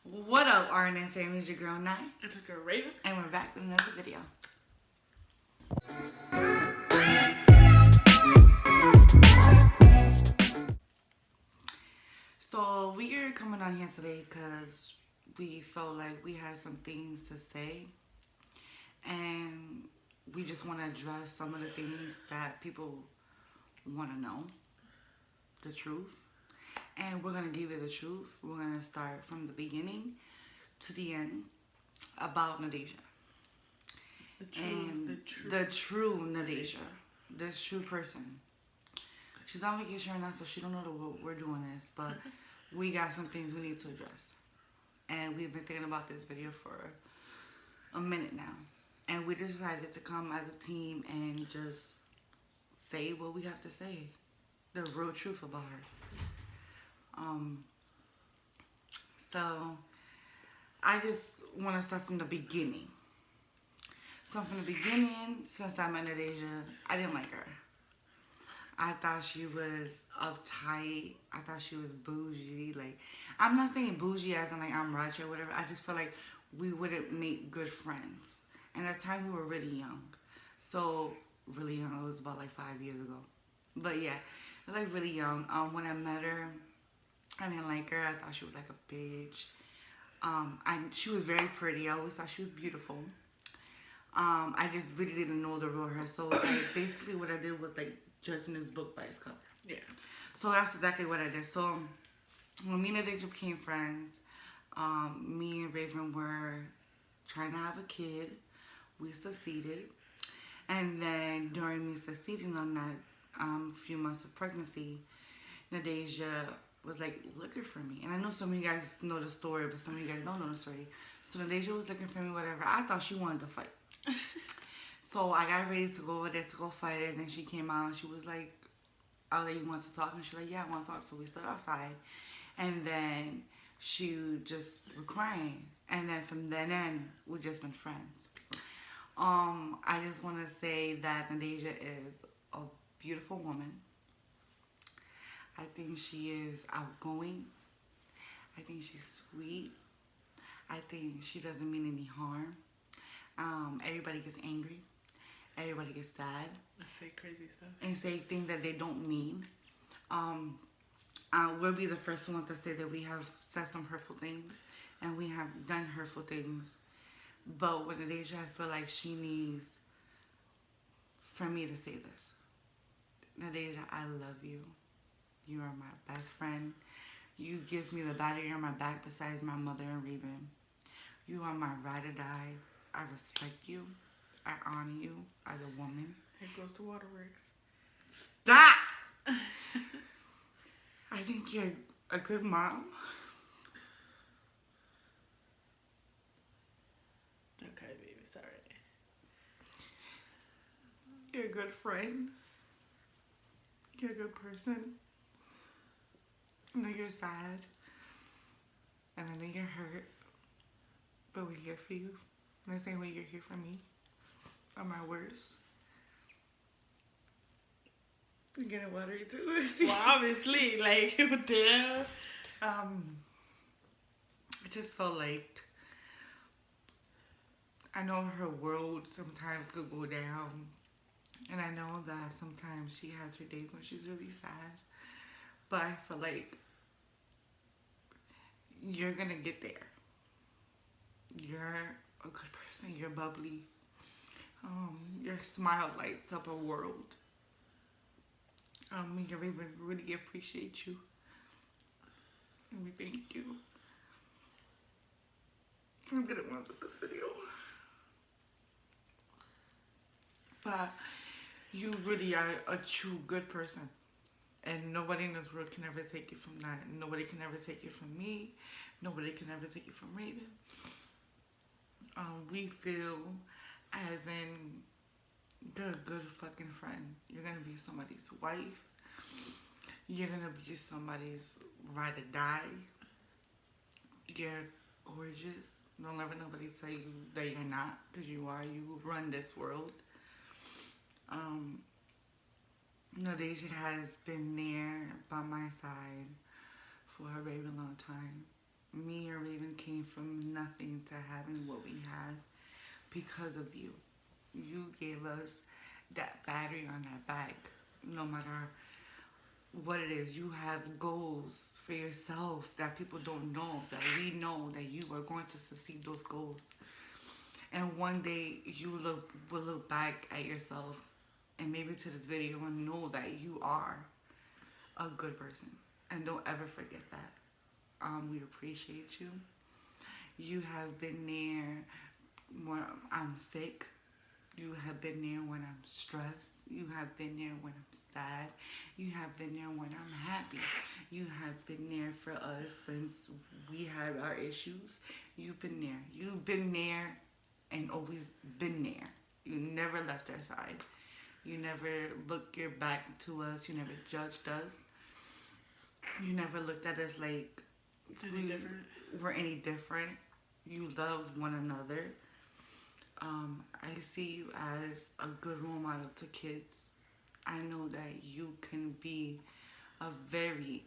What up, RNN family? It's your girl, Nye. It's a girl, Raven. And we're back with another video. So, we are coming on here today because we felt like we had some things to say. And we just want to address some of the things that people want to know. The truth. And we're going to give you the truth. We're going to start from the beginning to the end about Nadejah. The true Nadejah. This true person. She's on vacation right now, so she don't know what we're doing this, but we got some things we need to address. And we've been thinking about this video for a minute now. And we decided to come as a team and just say what we have to say. The real truth about her. So I just want to start from the beginning. So from the beginning, since I met Nadejah, I didn't like her. I thought she was uptight. I thought she was bougie. Like, I'm not saying bougie as in like I'm rich or whatever. I just feel like we wouldn't make good friends. And at the time we were really young. So really young. It was about like 5 years ago. But yeah, like really young. When I met her, I didn't like her. I thought she was like a bitch. She was very pretty. I always thought she was beautiful. I just really didn't know the real her. So like, basically what I did was like judging this book by its cover. Yeah. So that's exactly what I did. So when me and Nadejah became friends, me and Raven were trying to have a kid. We succeeded. And then during me succeeding on that few months of pregnancy, Nadejah was like looking for me. And I know some of you guys know the story, but some of you guys don't know the story. So Nadejah was looking for me, whatever. I thought she wanted to fight. So I got ready to go over there to go fight her. And then she came out and she was like, "Oh, you want to talk?" And she's like, "Yeah, I want to talk." So we stood outside. And then she just was crying. And then from then on, we've just been friends. I just want to say that Nadejah is a beautiful woman. I think she is outgoing. I think she's sweet. I think she doesn't mean any harm. Everybody gets angry. Everybody gets sad. I say crazy stuff. And say things that they don't mean. We'll be the first ones to say that we have said some hurtful things. And we have done hurtful things. But with Nadejah, I feel like she needs for me to say this. Nadejah, I love you. You are my best friend. You give me the battery on my back besides my mother and Raven. You are my ride or die. I respect you. I honor you as a woman. Here goes the waterworks. Stop! I think you're a good mom. Okay, baby, sorry. You're a good friend. You're a good person. I know you're sad. And I know you're hurt. But we're here for you. In the same way you're here for me. On my worst. You getting watery too? Well, obviously, like, what the hell? I just felt like I know her world sometimes could go down. And I know that sometimes she has her days when she's really sad. But I feel like you're gonna get there. You're a good person. You're bubbly. Your smile lights up a world. Me and Raven really appreciate you. And we thank you. I'm gonna run with this video. But you really are a true good person. And nobody in this world can ever take you from that. Nobody can ever take you from me. Nobody can ever take you from Raven. We feel as in you're a good fucking friend. You're gonna be somebody's wife. You're gonna be somebody's ride or die. You're gorgeous. Don't let nobody tell you that you're not, because you are. You run this world. Nadejah has been there by my side for a very long time. Me and Raven came nothing to having what we have because of you. You gave us that battery on that bike. No matter what it is, you have goals for yourself that people don't know, that we know that you are going to succeed those goals. And one day will look back at yourself and maybe to this video and know that you are a good person. And don't ever forget that. We appreciate you. You have been there when I'm sick. You have been there when I'm stressed. You have been there when I'm sad. You have been there when I'm happy. You have been there for us since we had our issues. You've been there. You've been there and always been there. You never left our side. You never looked your back to us. You never judged us. You never looked at us like we're any different. You love one another. I see you as a good role model to kids. I know that you can be a very,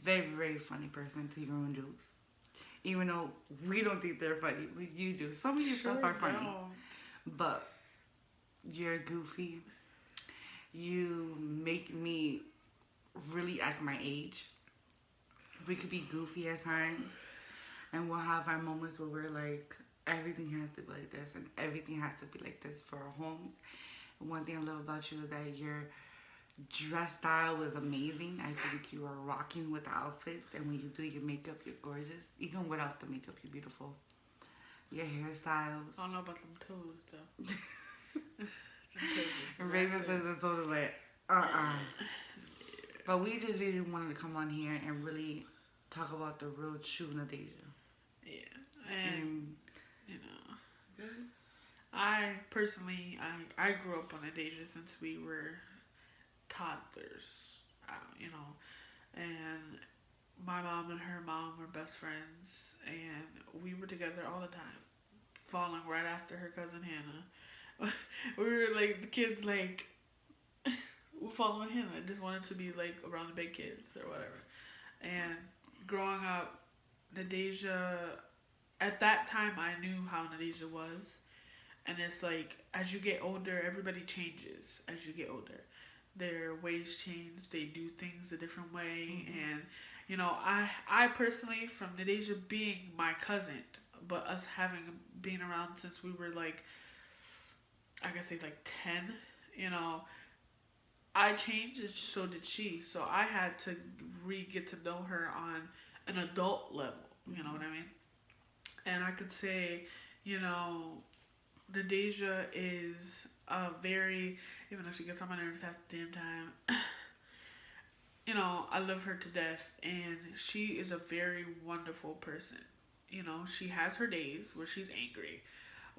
very, very funny person to your own jokes. Even though we don't think they're funny, but you do. Some of your stuff are funny. But you're goofy. You make me really act my age. We could be goofy at times. And we'll have our moments where we're like, everything has to be like this and everything has to be like this for our homes. And one thing I love about you is that your dress style was amazing. I think you are rocking with the outfits, and when you do your makeup, you're gorgeous. Even without the makeup, you're beautiful. Your hairstyles. I don't know about them toes though. Raven says the toes is like, But we just really wanted to come on here and really talk about the real true Nadejah. Yeah, and you know, I personally, I grew up on Nadejah since we were toddlers, you know, and my mom and her mom were best friends, and we were together all the time, following right after her cousin Hannah. We were like the kids, like we're following Hannah, just wanted to be like around the big kids or whatever. And growing up, Nadejah, at that time I knew how Nadejah was. And it's like, as you get older, everybody changes as you get older. Their ways change, they do things a different way. Mm-hmm. And, you know, I personally, from Nadejah being my cousin, but us been around since we were like, I could say like 10, you know, I changed and so did she. So I had to get to know her on an adult level, you know what I mean? And I could say, you know, Nadejah is a very, even though she gets on my nerves half the damn time, you know, I love her to death, and she is a very wonderful person. You know, she has her days where she's angry.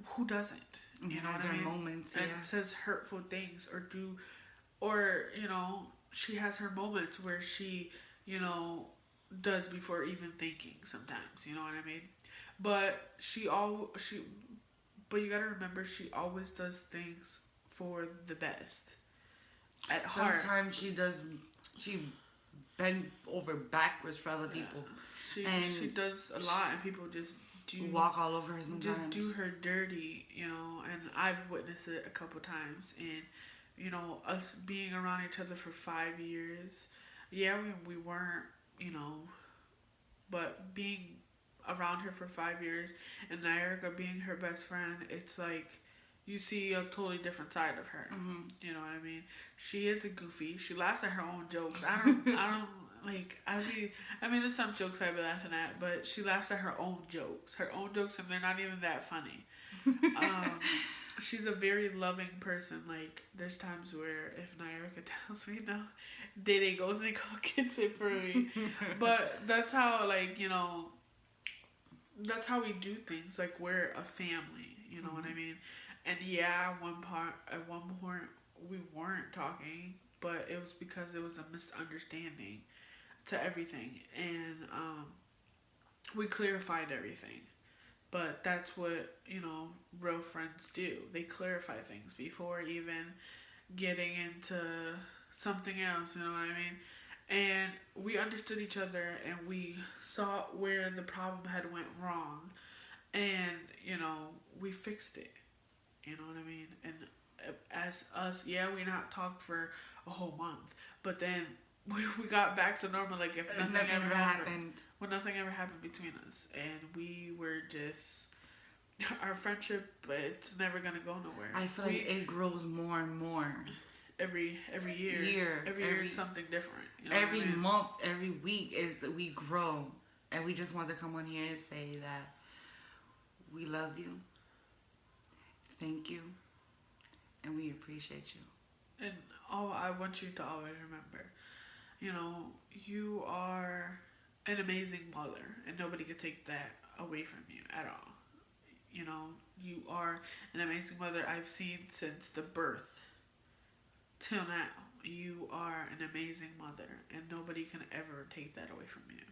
Who doesn't? You know what I mean? Moments, yeah. And says hurtful things or, you know, she has her moments where she, you know, does before even thinking sometimes, you know what I mean? But but you gotta remember, she always does things for the best. At heart. Sometimes she bend over backwards for other people. She does a lot, and people just walk all over her sometimes. Just do her dirty, you know, and I've witnessed it a couple times. And, you know, us being around each other for 5 years, yeah, we weren't, you know, but being around her for 5 years and Nyarka being her best friend, it's like you see a totally different side of her. Mm-hmm. You know what I mean? She is a goofy. She laughs at her own jokes. I mean, there's some jokes I'd be laughing at, but she laughs at her own jokes, and they're not even that funny. She's a very loving person. Like, there's times where if Nyarka tells me no, Dede goes and gets it for me. But that's how, like, you know, that's how we do things. Like, we're a family, you know what I mean? And yeah, at one point we weren't talking, but it was because it was a misunderstanding to everything, and we clarified everything. But that's what, you know, real friends do. They clarify things before even getting into something else, you know what I mean? And we understood each other, and we saw where the problem had went wrong. And, you know, we fixed it. You know what I mean? And as us, yeah, we not talked for a whole month, but then we got back to normal. Like if nothing ever happened, when nothing ever happened between us, and we were just our friendship. It's never gonna go nowhere. I feel like it grows more and more. Every year, every year it's something different. You know every month, every week is we grow, and we just want to come on here and say that we love you. Thank you. And we appreciate you. And I want you to always remember, you know, you are an amazing mother, and nobody can take that away from you at all. You know, you are an amazing mother I've seen since the birth till now. You are an amazing mother, and nobody can ever take that away from you.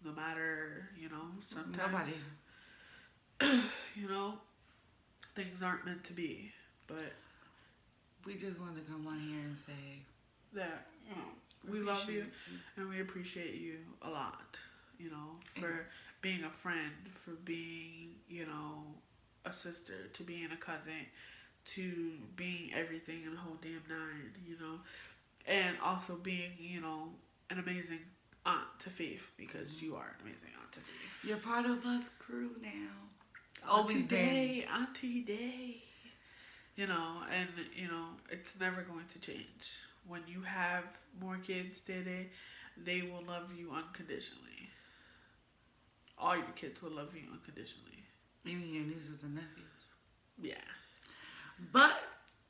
No matter, you know, sometimes, nobody. you know, things aren't meant to be, but we just want to come on here and say that, you know, we love you and we appreciate you a lot, you know, for being a friend, for being, you know, a sister, to being a cousin, to being everything in the whole damn nine, you know, and also being, you know, an amazing aunt to Faith, because you are an amazing aunt to Faith. You're part of us crew now. Auntie Day, Auntie Day. You know, and, you know, it's never going to change. When you have more kids, they will love you unconditionally. All your kids will love you unconditionally. Even your nieces and nephews. Yeah. But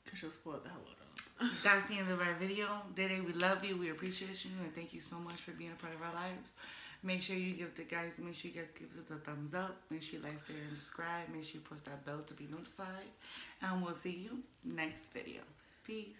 because you'll spoil the hell out of them. That's the end of our video. Dede, we love you. We appreciate you. And thank you so much for being a part of our lives. Make sure you give you guys give us a thumbs up. Make sure you like, share, and subscribe. Make sure you push that bell to be notified. And we'll see you next video. Peace.